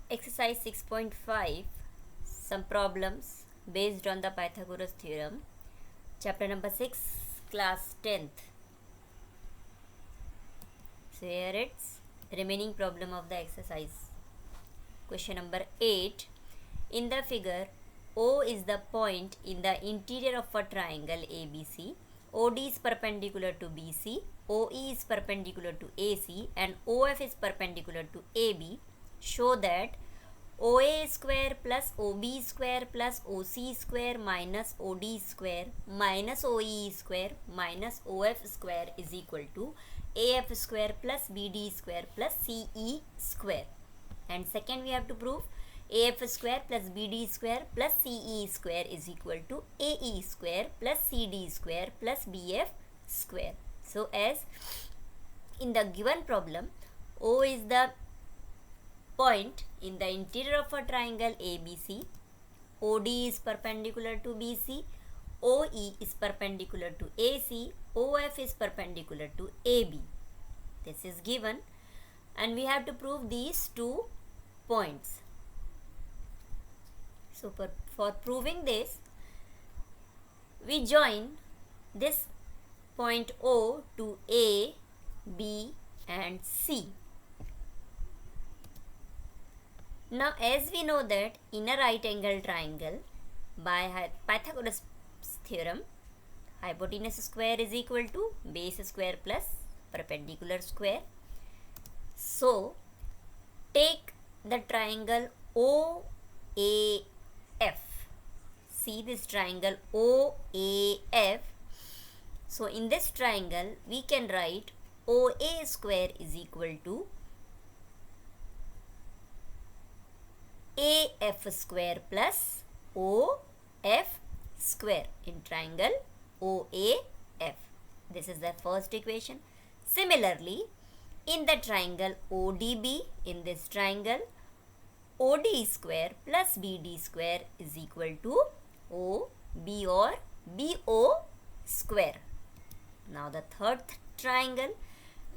Exercise 6.5, some problems based on the Pythagoras theorem, chapter number 6, class 10th. So here it's remaining problem of the exercise. Question number 8. In the figure, O is the point in the interior of a triangle ABC. OD is perpendicular to BC, OE is perpendicular to AC, and OF is perpendicular to AB. Show that OA square plus OB square plus OC square minus OD square minus OE square minus OF square is equal to AF square plus BD square plus CE square. And second, we have to prove AF square plus BD square plus CE square is equal to AE square plus CD square plus BF square. So as in the given problem, O is the point in the interior of a triangle ABC, OD is perpendicular to BC, OE is perpendicular to AC, OF is perpendicular to AB. This is given and we have to prove these 2 points. So for proving this, we join this point O to A, B and C. Now as we know that in a right angle triangle, by Pythagoras theorem, hypotenuse square is equal to base square plus perpendicular square. So take the triangle OAF. See this triangle OAF. So in this triangle we can write OA square is equal to AF square plus OF square in triangle OAF. This is the first equation. Similarly, in the triangle ODB, in this triangle, OD square plus BD square is equal to OB or BO square. Now the third triangle,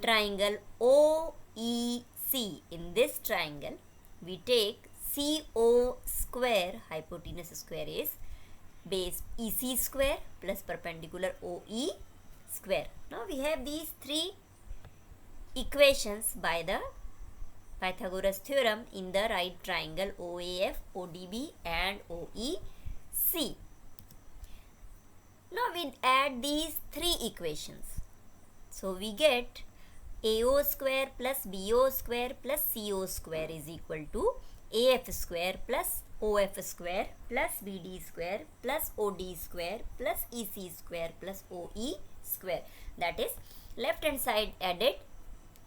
triangle OEC. In this triangle, we take CO square, hypotenuse square is base EC square plus perpendicular OE square. Now we have these 3 equations by the Pythagoras theorem in the right triangle OAF, ODB and OEC. Now we add these 3 equations. So we get AO square plus BO square plus CO square is equal to AF square plus OF square plus BD square plus OD square plus EC square plus OE square. That is left hand side added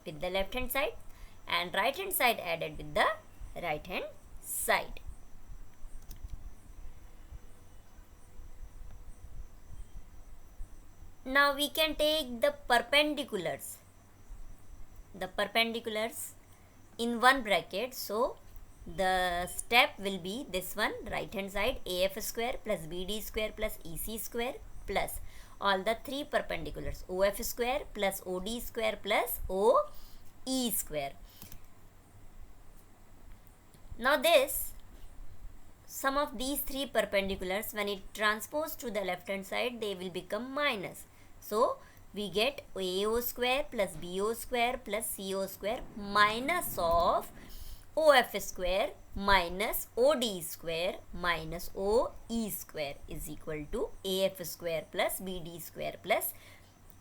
with the left hand side and right hand side added with the right hand side. Now we can take the perpendiculars. The perpendiculars in one bracket. So the step will be this one, right hand side AF square plus BD square plus EC square plus all the 3 perpendiculars OF square plus OD square plus OE square. Now this sum of these 3 perpendiculars, when it transposed to the left hand side, they will become minus. So we get AO square plus BO square plus CO square minus of OF square minus OD square minus OE square is equal to AF square plus BD square plus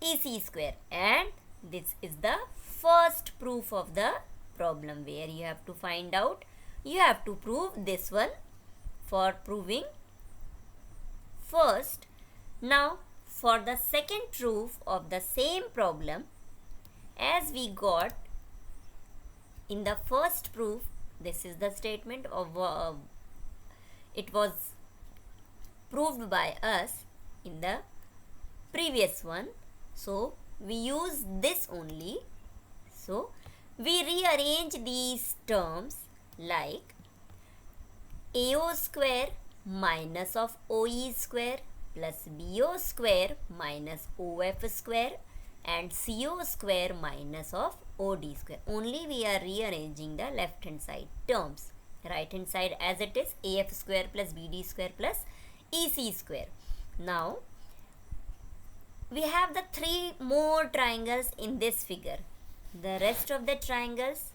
EC square. And this is the first proof of the problem, where you have to find out, you have to prove this one for proving first. Now for the second proof of the same problem, as we got in the first proof, this is the statement of it was proved by us in the previous one. So we use this only. So we rearrange these terms like AO square minus of OE square plus BO square minus OF square and CO square minus of OD square. Only we are rearranging the left hand side terms. right hand side as it is, AF square plus BD square plus EC square. Now we have the 3 more triangles in this figure. The rest of the triangles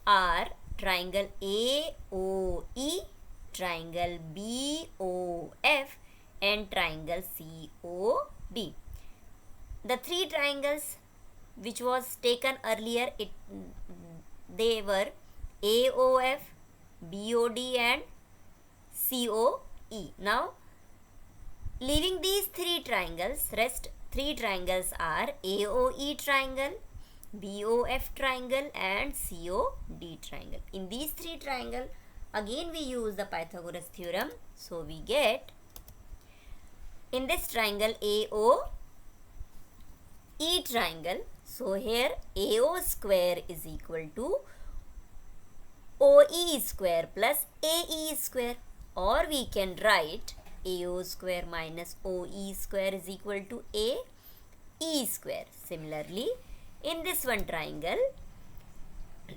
are triangle AOE, triangle BOF and triangle COD. The 3 triangles which was taken earlier, they were AOF, BOD and COE. Now leaving these 3 triangles, rest 3 triangles are AOE triangle, BOF triangle and COD triangle. In these 3 triangles, again we use the Pythagoras theorem. So we get, in this triangle AOE triangle, so here AO square is equal to OE square plus AE square, or we can write AO square minus OE square is equal to AE square. Similarly, in this one triangle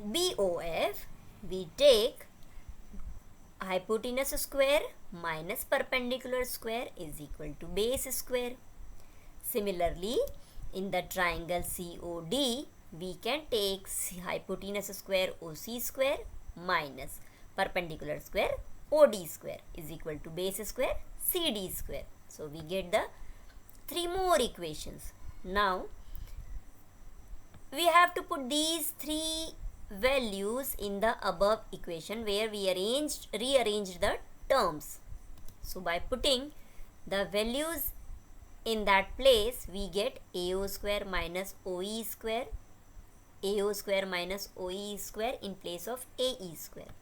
BOF, we take hypotenuse square minus perpendicular square is equal to base square. Similarly, in the triangle COD, we can take hypotenuse square OC square minus perpendicular square OD square is equal to base square CD square. So we get the 3 more equations. Now we have to put these 3 values in the above equation where we rearranged the terms. So by putting the values in that place, we get AO square minus OE square, AO square minus OE square in place of AE square,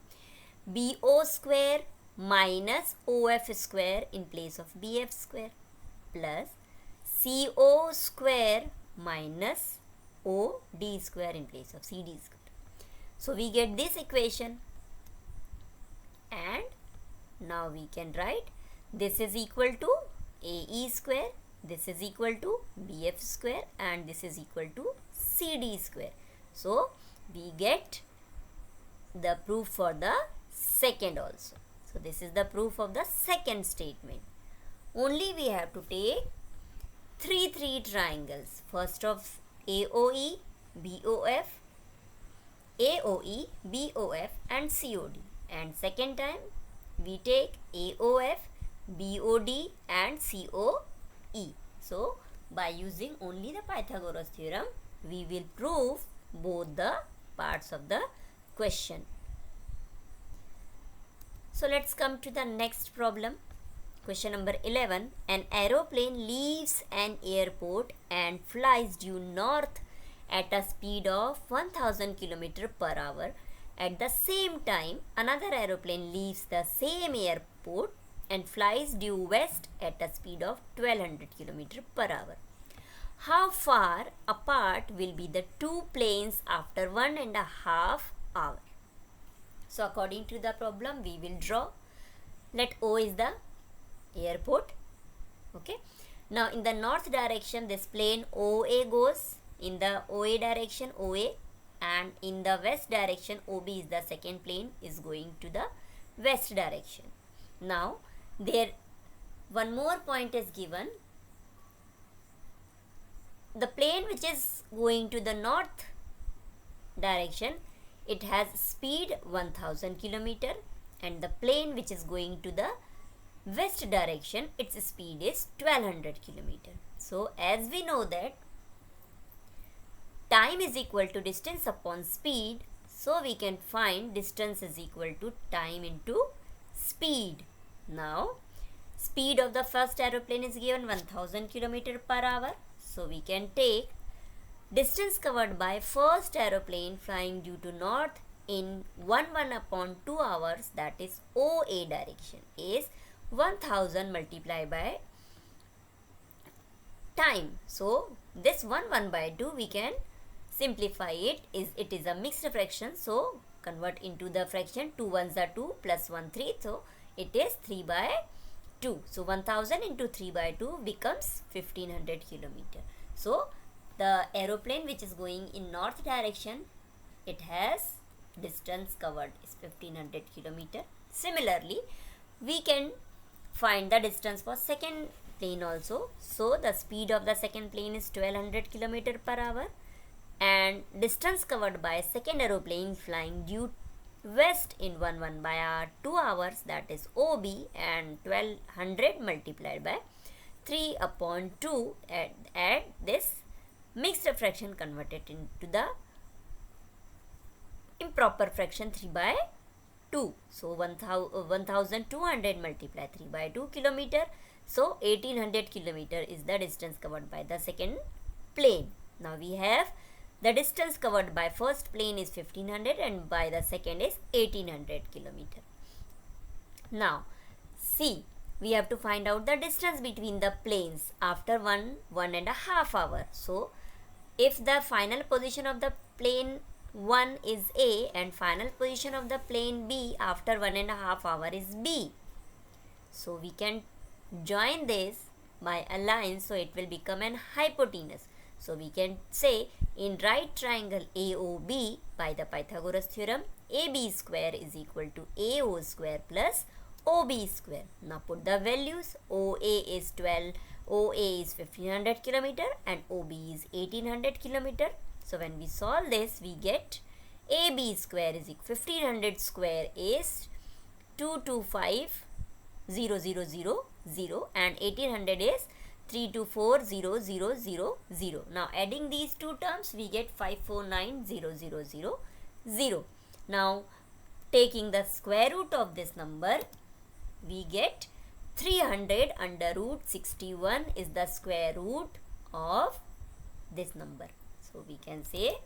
BO square minus OF square in place of BF square, plus CO square minus OD square in place of CD square. So we get this equation, and now we can write this is equal to AE square, this is equal to BF square and this is equal to CD square. So we get the proof for the second also. So this is the proof of the second statement. Only we have to take 3 triangles. First of AOE, BOF, AOE, BOF and COD, and second time we take AOF, BOD and COE. So by using only the Pythagoras theorem, we will prove both the parts of the question. So let's come to the next problem. Question number 11. An aeroplane leaves an airport and flies due north at a speed of 1000 km per hour. At the same time, another aeroplane leaves the same airport and flies due west at a speed of 1200 km per hour. How far apart will be the 2 planes after 1.5 hours? So according to the problem, we will draw. Let O is the airport. Okay. Now in the north direction, this plane OA goes. In the OA direction, OA, and in the west direction, OB is the second plane, is going to the west direction. Now there one more point is given. The plane which is going to the north direction, it has speed 1000 km, and the plane which is going to the west direction, its speed is 1200 km. So as we know that time is equal to distance upon speed, so we can find distance is equal to time into speed. Now speed of the first aeroplane is given 1000 km per hour. So we can take distance covered by first aeroplane flying due to north in 1/2 hours, that is OA direction, is 1000 multiplied by time. So this 1/2 we can simplify it. It is a mixed fraction, so convert into the fraction. 2 ones are 2 plus 1 3, so it is 3/2. So 1000 into 3/2 becomes 1500 km. So the aeroplane which is going in north direction, it has distance covered is 1500 kilometer. Similarly, we can find the distance for second plane also. So the speed of the second plane is 1200 kilometer per hour, and distance covered by second aeroplane flying due west in 1 by 2 hours, that is OB, and 1200 multiplied by 3 upon 2 at this mixed fraction converted into the improper fraction 3 by 2. So 1200 multiply 3 by 2 kilometer. So 1800 kilometer is the distance covered by the second plane. Now we have the distance covered by first plane is 1500 and by the second is 1800 kilometer. Now see, we have to find out the distance between the planes after 1.5 hour. So if the final position of the plane 1 is A and final position of the plane B after 1.5 hour is B. So we can join this by a line, so it will become an hypotenuse. So we can say in right triangle AOB by the Pythagoras theorem, AB square is equal to AO square plus OB square. Now put the values. OA is 12, OA is 1500 kilometer and OB is 1800 kilometer. So when we solve this, we get AB square is 1500 square is 225,000 and 1800 is 324,000. Now adding these two terms, we get 549,000. Now taking the square root of this number, we get 300 under root 61 is the square root of this number. So we can say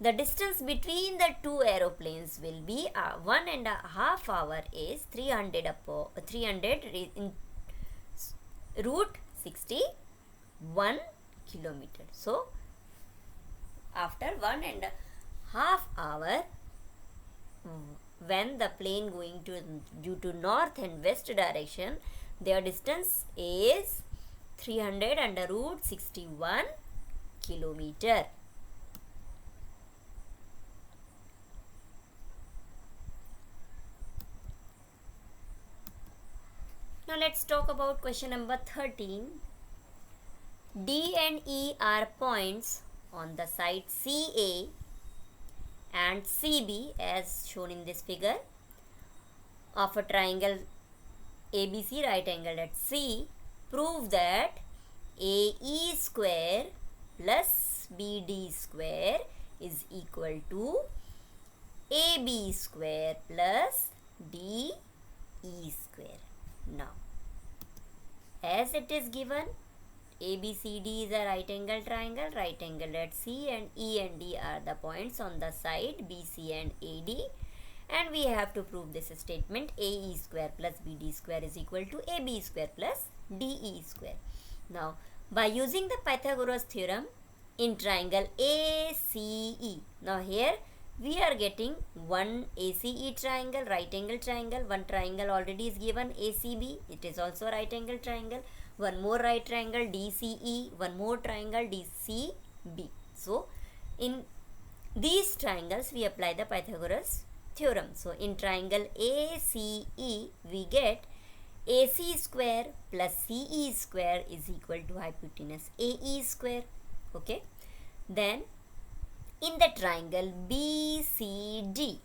the distance between the two aeroplanes will be 1.5 hour is 300 in root 61 kilometer. So after 1.5 hour, when the plane going to due to north and west direction, their distance is 300 under root 61 kilometer. Now let's talk about question number 13. D and E are points on the side CA and CB as shown in this figure of a triangle ABC right angled at C. Prove that AE square plus BD square is equal to AB square plus DE square. Now, as it is given, ABCD is a right angle triangle at C, and E and D are the points on the side BC and AD, and we have to prove this statement AE square plus BD square is equal to AB square plus DE square. Now, by using the Pythagoras theorem in triangle ACE, now here we are getting one ACE triangle, right angle triangle. One triangle already is given ACB, it is also right angle triangle. One more right triangle DCE, one more triangle DCB. So in these triangles we apply the Pythagoras theorem. So in triangle ACE we get AC square plus CE square is equal to hypotenuse AE square. Okay, then in the triangle BCD,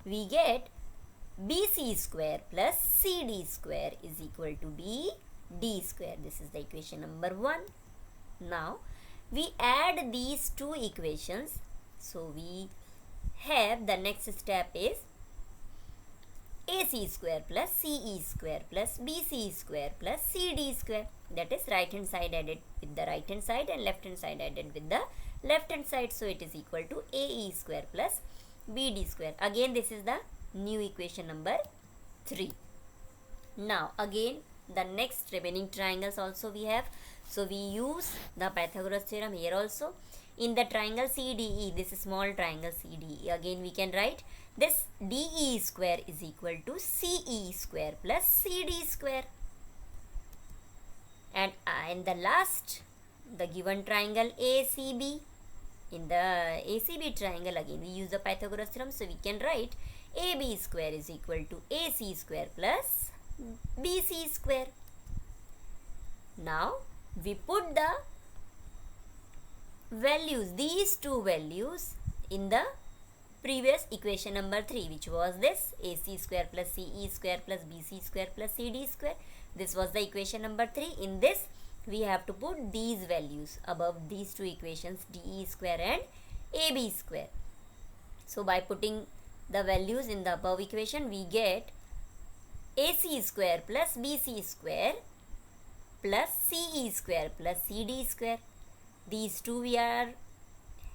we get BC square plus CD square is equal to BD square. This is the equation number 1. Now we add these two equations. So we have the next step is AC square plus CE square plus BC square plus CD square. That is right hand side added with the right hand side and left hand side added with the left hand side. So it is equal to AE square plus BD square. Again this is the new equation number 3. Now again the next remaining triangles also we have. So we use the Pythagoras theorem here also. In the triangle CDE, this small triangle CDE, again we can write this DE square is equal to CE square plus CD square. And in the last, the given triangle ACB, In the ACB triangle, again we use the Pythagoras theorem, so we can write AB square is equal to AC square plus BC square. Now we put the values, these two values, in the previous equation number 3, which was this AC square plus CE square plus BC square plus CD square. This was the equation number 3. In this we have to put these values above these two equations, DE square and AB square. So by putting the values in the above equation, we get AC square plus BC square plus CE square plus CD square. These two we are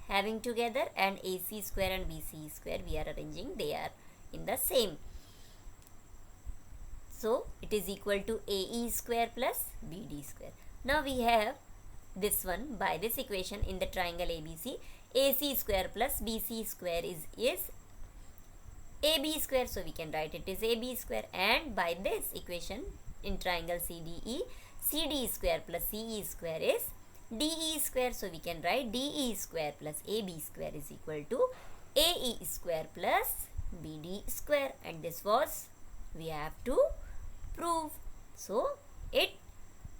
having together, and AC square and BC square we are arranging, they are in the same. So it is equal to AE square plus BD square. Now we have this one by this equation in the triangle ABC. AC square plus BC square is AB square, so we can write it is AB square. And by this equation in triangle CDE, CD square plus CE square is DE square, so we can write DE square plus AB square is equal to AE square plus BD square. And this was we have to prove, so it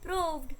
proved.